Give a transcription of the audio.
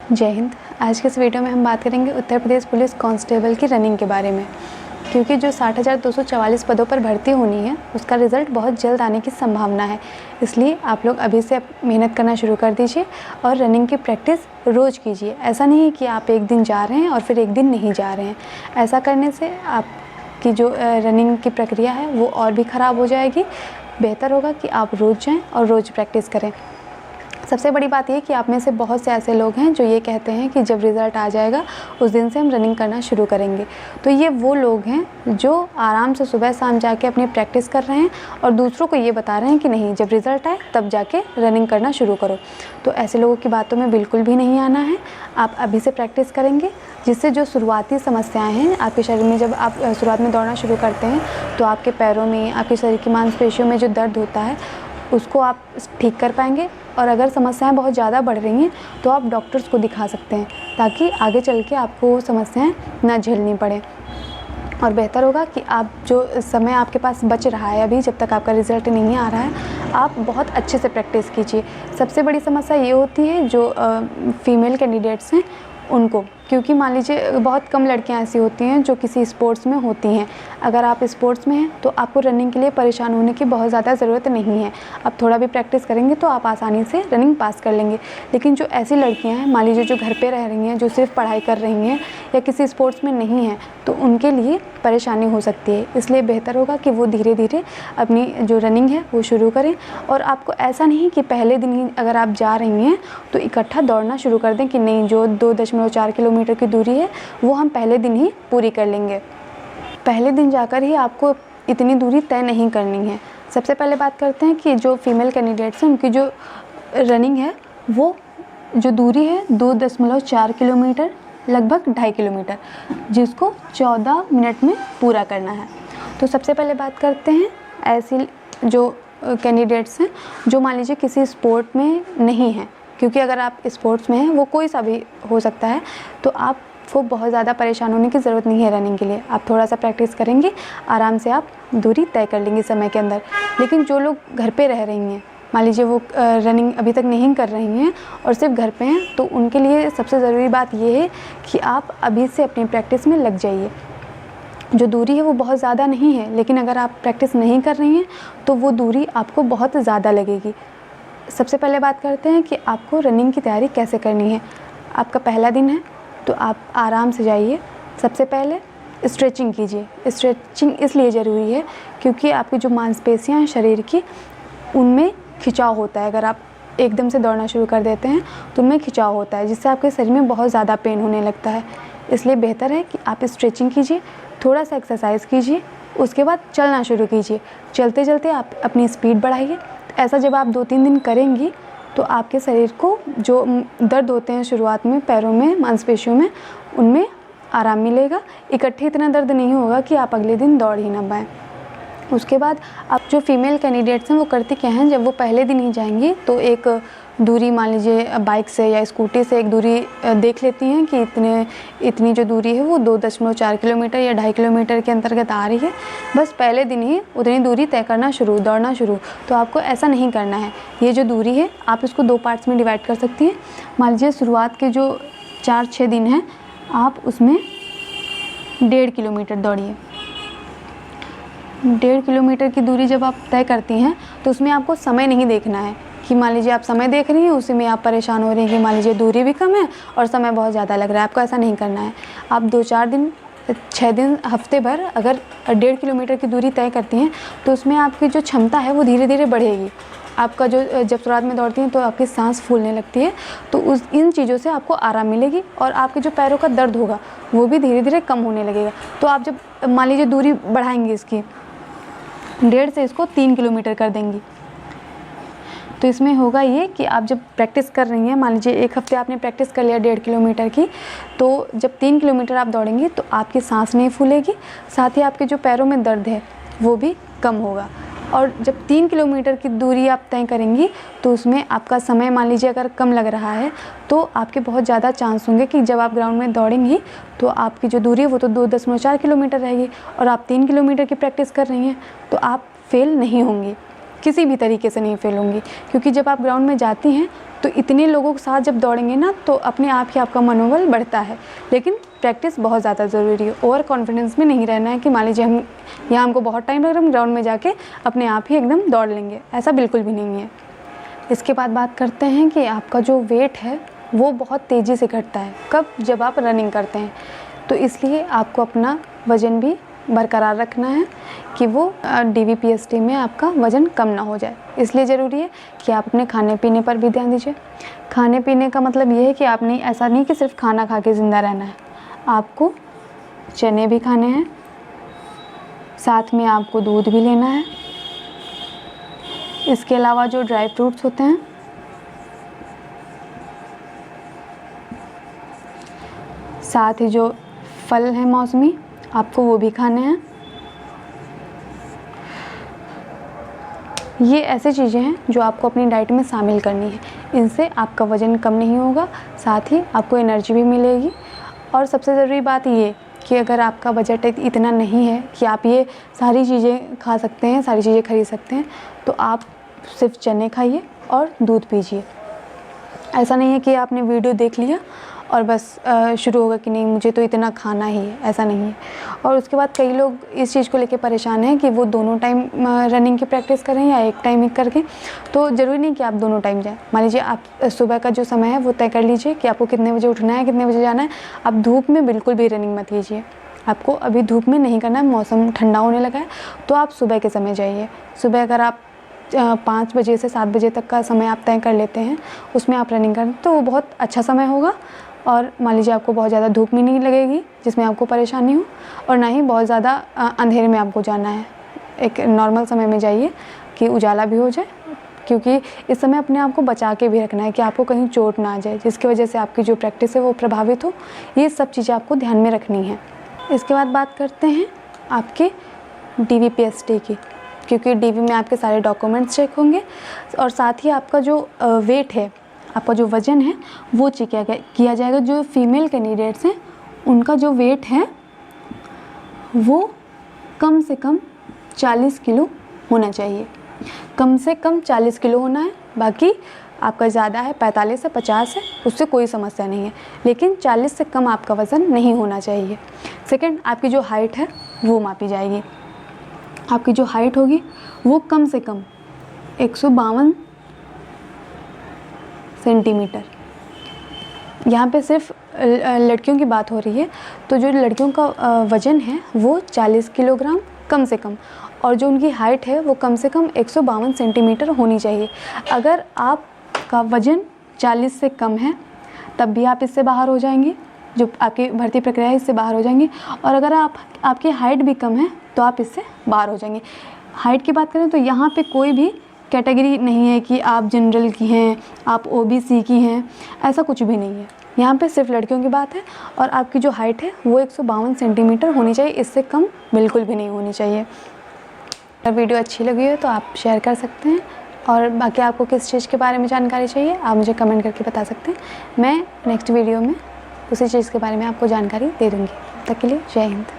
जय हिंद। आज के इस वीडियो में हम बात करेंगे उत्तर प्रदेश पुलिस कांस्टेबल की रनिंग के बारे में, क्योंकि जो 60,244 पदों पर भर्ती होनी है उसका रिज़ल्ट बहुत जल्द आने की संभावना है। इसलिए आप लोग अभी से मेहनत करना शुरू कर दीजिए और रनिंग की प्रैक्टिस रोज़ कीजिए। ऐसा नहीं है कि आप एक दिन जा रहे हैं और फिर एक दिन नहीं जा रहे हैं। ऐसा करने से आपकी जो रनिंग की प्रक्रिया है वो और भी ख़राब हो जाएगी। बेहतर होगा कि आप रोज़ जाएँ और रोज़ प्रैक्टिस करें। सबसे बड़ी बात ये कि आप में से बहुत से ऐसे लोग हैं जो ये कहते हैं कि जब रिज़ल्ट आ जाएगा उस दिन से हम रनिंग करना शुरू करेंगे। तो ये वो लोग हैं जो आराम से सुबह शाम जाके अपनी प्रैक्टिस कर रहे हैं और दूसरों को ये बता रहे हैं कि नहीं, जब रिज़ल्ट आए तब जाके रनिंग करना शुरू करो। तो ऐसे लोगों की बातों में बिल्कुल भी नहीं आना है। आप अभी से प्रैक्टिस करेंगे, जिससे जो शुरुआती समस्याएँ हैं आपके शरीर में, जब आप शुरुआत में दौड़ना शुरू करते हैं तो आपके पैरों में, आपके शरीर की मांसपेशियों में जो दर्द होता है उसको आप ठीक कर पाएंगे। और अगर समस्याएं बहुत ज़्यादा बढ़ रही हैं तो आप डॉक्टर्स को दिखा सकते हैं, ताकि आगे चल के आपको वो समस्याएं ना झेलनी पड़े। और बेहतर होगा कि आप जो समय आपके पास बच रहा है अभी, जब तक आपका रिज़ल्ट नहीं आ रहा है, आप बहुत अच्छे से प्रैक्टिस कीजिए। सबसे बड़ी समस्या ये होती है जो फीमेल कैंडिडेट्स हैं उनको, क्योंकि मान लीजिए बहुत कम लड़कियां ऐसी होती हैं जो किसी स्पोर्ट्स में होती हैं। अगर आप स्पोर्ट्स में हैं तो आपको रनिंग के लिए परेशान होने की बहुत ज़्यादा ज़रूरत नहीं है। आप थोड़ा भी प्रैक्टिस करेंगे तो आप आसानी से रनिंग पास कर लेंगे। लेकिन जो ऐसी लड़कियां हैं, मान लीजिए जो घर पे रह रही हैं, जो सिर्फ पढ़ाई कर रही हैं या किसी स्पोर्ट्स में नहीं हैं, तो उनके लिए परेशानी हो सकती है। इसलिए बेहतर होगा कि वो धीरे धीरे अपनी जो रनिंग है वो शुरू करें। और आपको ऐसा नहीं कि पहले दिन ही अगर आप जा रही हैं तो इकट्ठा दौड़ना शुरू कर दें कि नहीं, जो 2.4 किलोमीटर की दूरी है वो हम पहले दिन ही पूरी कर लेंगे। पहले दिन जाकर ही आपको इतनी दूरी तय नहीं करनी है। सबसे पहले बात करते हैं कि जो फीमेल कैंडिडेट्स हैं उनकी जो रनिंग है वो जो दूरी है 2.4 किलोमीटर, लगभग 2.5 किलोमीटर, जिसको 14 मिनट में पूरा करना है। तो सबसे पहले बात करते हैं ऐसी जो कैंडिडेट्स हैं जो मान लीजिए किसी स्पोर्ट में नहीं हैं, क्योंकि अगर आप स्पोर्ट्स में हैं, वो कोई सा भी हो सकता है, तो आपको बहुत ज़्यादा परेशान होने की ज़रूरत नहीं है रनिंग के लिए। आप थोड़ा सा प्रैक्टिस करेंगे, आराम से आप दूरी तय कर लेंगे समय के अंदर। लेकिन जो लोग घर पे रह रही हैं, मान लीजिए वो रनिंग अभी तक नहीं कर रही हैं और सिर्फ घर पे हैं, तो उनके लिए सबसे ज़रूरी बात ये है कि आप अभी से अपनी प्रैक्टिस में लग जाइए। जो दूरी है वो बहुत ज़्यादा नहीं है, लेकिन अगर आप प्रैक्टिस नहीं कर रही हैं तो वो दूरी आपको बहुत ज़्यादा लगेगी। सबसे पहले बात करते हैं कि आपको रनिंग की तैयारी कैसे करनी है। आपका पहला दिन है तो आप आराम से जाइए। सबसे पहले स्ट्रेचिंग कीजिए। स्ट्रेचिंग इसलिए ज़रूरी है क्योंकि आपकी जो मांसपेशियां हैं शरीर की, उनमें खिंचाव होता है। अगर आप एकदम से दौड़ना शुरू कर देते हैं तो उनमें खिंचाव होता है, जिससे आपके शरीर में बहुत ज़्यादा पेन होने लगता है। इसलिए बेहतर है कि आप स्ट्रेचिंग कीजिए, थोड़ा सा एक्सरसाइज कीजिए, उसके बाद चलना शुरू कीजिए। चलते चलते आप अपनी स्पीड बढ़ाइए। ऐसा जब आप 2-3 दिन करेंगी तो आपके शरीर को जो दर्द होते हैं शुरुआत में पैरों में, मांसपेशियों में, उनमें आराम मिलेगा। इकट्ठे इतना दर्द नहीं होगा कि आप अगले दिन दौड़ ही ना पाएँ। उसके बाद आप जो फीमेल कैंडिडेट्स हैं वो करती क्या हैं, जब वो पहले दिन ही जाएंगी तो एक दूरी, मान लीजिए बाइक से या स्कूटी से एक दूरी देख लेती हैं कि इतनी जो दूरी है वो 2.4 किलोमीटर या 2.5 किलोमीटर के अंतर्गत आ रही है। बस पहले दिन ही उतनी दूरी तय करना शुरू, दौड़ना शुरू। तो आपको ऐसा नहीं करना है। ये जो दूरी है आप इसको 2 पार्ट्स में डिवाइड कर सकती हैं। मान लीजिए शुरुआत के जो 4-6 दिन हैं आप उसमें 1.5 किलोमीटर दौड़िए। 1.5 किलोमीटर की दूरी जब आप तय करती हैं तो उसमें आपको समय नहीं देखना है कि मान लीजिए आप समय देख रही हैं उसी में आप परेशान हो रही हैं कि मान लीजिए दूरी भी कम है और समय बहुत ज़्यादा लग रहा है। आपको ऐसा नहीं करना है। आप 2-4 दिन, 6 दिन, हफ्ते भर अगर 1.5 किलोमीटर की दूरी तय करती हैं तो उसमें आपकी जो क्षमता है वो धीरे धीरे बढ़ेगी। आपका जो जब शुरुआत में दौड़ती हैं तो आपकी सांस फूलने लगती है, तो इन चीज़ों से आपको आराम मिलेगी और आपके जो पैरों का दर्द होगा वो भी धीरे धीरे कम होने लगेगा। तो आप जब मान लीजिए दूरी बढ़ाएंगे, इसकी 1.5 से इसको 3 किलोमीटर कर देंगी, तो इसमें होगा ये कि आप जब प्रैक्टिस कर रही हैं, मान लीजिए 1 हफ्ते आपने प्रैक्टिस कर लिया 1.5 किलोमीटर की, तो जब 3 किलोमीटर आप दौड़ेंगी तो आपकी सांस नहीं फूलेगी, साथ ही आपके जो पैरों में दर्द है वो भी कम होगा। और जब 3 किलोमीटर की दूरी आप तय करेंगी तो उसमें आपका समय मान लीजिए अगर कम लग रहा है तो आपके बहुत ज़्यादा चांस होंगे कि जब आप ग्राउंड में दौड़ेंगी तो आपकी जो दूरी है वो तो 2.4 किलोमीटर रहेगी और आप 3 किलोमीटर की प्रैक्टिस कर रही हैं, तो आप फेल नहीं होंगी। किसी भी तरीके से नहीं फेल होंगी, क्योंकि जब आप ग्राउंड में जाती हैं तो इतने लोगों के साथ जब दौड़ेंगे ना तो अपने आप ही आपका मनोबल बढ़ता है। लेकिन प्रैक्टिस बहुत ज़्यादा ज़रूरी है। ओवर कॉन्फिडेंस में नहीं रहना है कि मान लीजिए हम यहाँ हमको बहुत टाइम लग रहा है, हम ग्राउंड में जाके अपने आप ही एकदम दौड़ लेंगे, ऐसा बिल्कुल भी नहीं है। इसके बाद बात करते हैं कि आपका जो वेट है वो बहुत तेज़ी से घटता है कब, जब आप रनिंग करते हैं। तो इसलिए आपको अपना वज़न भी बरकरार रखना है कि वो DVPST में आपका वज़न कम ना हो जाए। इसलिए ज़रूरी है कि आप अपने खाने पीने पर भी ध्यान दीजिए। खाने पीने का मतलब ये है कि आपने ऐसा नहीं कि सिर्फ खाना खा के ज़िंदा रहना है, आपको चने भी खाने हैं, साथ में आपको दूध भी लेना है। इसके अलावा जो ड्राई फ्रूट्स होते हैं, साथ ही जो फल हैं मौसमी, आपको वो भी खाने हैं। ये ऐसी चीज़ें हैं जो आपको अपनी डाइट में शामिल करनी है। इनसे आपका वज़न कम नहीं होगा, साथ ही आपको एनर्जी भी मिलेगी। और सबसे ज़रूरी बात ये कि अगर आपका बजट इतना नहीं है कि आप ये सारी चीज़ें खा सकते हैं, सारी चीज़ें खरीद सकते हैं, तो आप सिर्फ चने खाइए और दूध पीजिए। ऐसा नहीं है कि आपने वीडियो देख लिया और बस शुरू होगा कि नहीं मुझे तो इतना खाना ही है, ऐसा नहीं है। और उसके बाद कई लोग इस चीज़ को लेके परेशान हैं कि वो दोनों टाइम रनिंग की प्रैक्टिस करें या एक टाइम ही करके। तो ज़रूरी नहीं कि आप दोनों टाइम जाएं। मान लीजिए आप सुबह का जो समय है वो तय कर लीजिए कि आपको कितने बजे उठना है, कितने बजे जाना है। आप धूप में बिल्कुल भी रनिंग मत कीजिए, आपको अभी धूप में नहीं करना है। मौसम ठंडा होने लगा है तो आप सुबह के समय जाइए। सुबह अगर आप 5 बजे से 7 बजे तक का समय आप तय कर लेते हैं, उसमें आप रनिंग करें तो वो बहुत अच्छा समय होगा। और मान लीजिए आपको बहुत ज़्यादा धूप भी नहीं लगेगी जिसमें आपको परेशानी हो, और ना ही बहुत ज़्यादा अंधेरे में आपको जाना है। एक नॉर्मल समय में जाइए कि उजाला भी हो जाए, क्योंकि इस समय अपने आप को बचा के भी रखना है कि आपको कहीं चोट ना आ जाए जिसकी वजह से आपकी जो प्रैक्टिस है वो प्रभावित हो। ये सब चीज़ें आपको ध्यान में रखनी है। इसके बाद बात करते हैं आपके DVPST की, क्योंकि DV में आपके सारे डॉक्यूमेंट्स चेक होंगे और साथ ही आपका जो वेट है, आपका जो वज़न है वो चेक किया जाएगा। जो फीमेल कैंडिडेट्स हैं उनका जो वेट है वो कम से कम 40 किलो होना चाहिए, कम से कम 40 किलो होना है। बाकी आपका ज़्यादा है 45 से 50 है, उससे कोई समस्या नहीं है, लेकिन 40 से कम आपका वज़न नहीं होना चाहिए। सेकंड, आपकी जो हाइट है वो मापी जाएगी। आपकी जो हाइट होगी वो कम से कम 152 सेंटीमीटर। यहाँ पे सिर्फ लड़कियों की बात हो रही है, तो जो लड़कियों का वज़न है वो 40 किलोग्राम कम से कम, और जो उनकी हाइट है वो कम से कम 152 सेंटीमीटर होनी चाहिए। अगर आपका वज़न 40 से कम है तब भी आप इससे बाहर हो जाएंगे, जो आपकी भर्ती प्रक्रिया है इससे बाहर हो जाएंगे। और अगर आपकी हाइट भी कम है तो आप इससे बाहर हो जाएंगे। हाइट की बात करें तो यहाँ पे कोई भी कैटेगरी नहीं है कि आप जनरल की हैं, आप OBC की हैं, ऐसा कुछ भी नहीं है। यहाँ पे सिर्फ लड़कियों की बात है। और आपकी जो हाइट है वो 152 सेंटीमीटर होनी चाहिए, इससे कम बिल्कुल भी नहीं होनी चाहिए। अगर वीडियो अच्छी लगी हो तो आप शेयर कर सकते हैं, और बाकी आपको किस चीज़ के बारे में जानकारी चाहिए आप मुझे कमेंट करके बता सकते हैं। मैं नेक्स्ट वीडियो में उसी चीज़ के बारे में आपको जानकारी दे दूँगी। तब तक के लिए जय हिंद।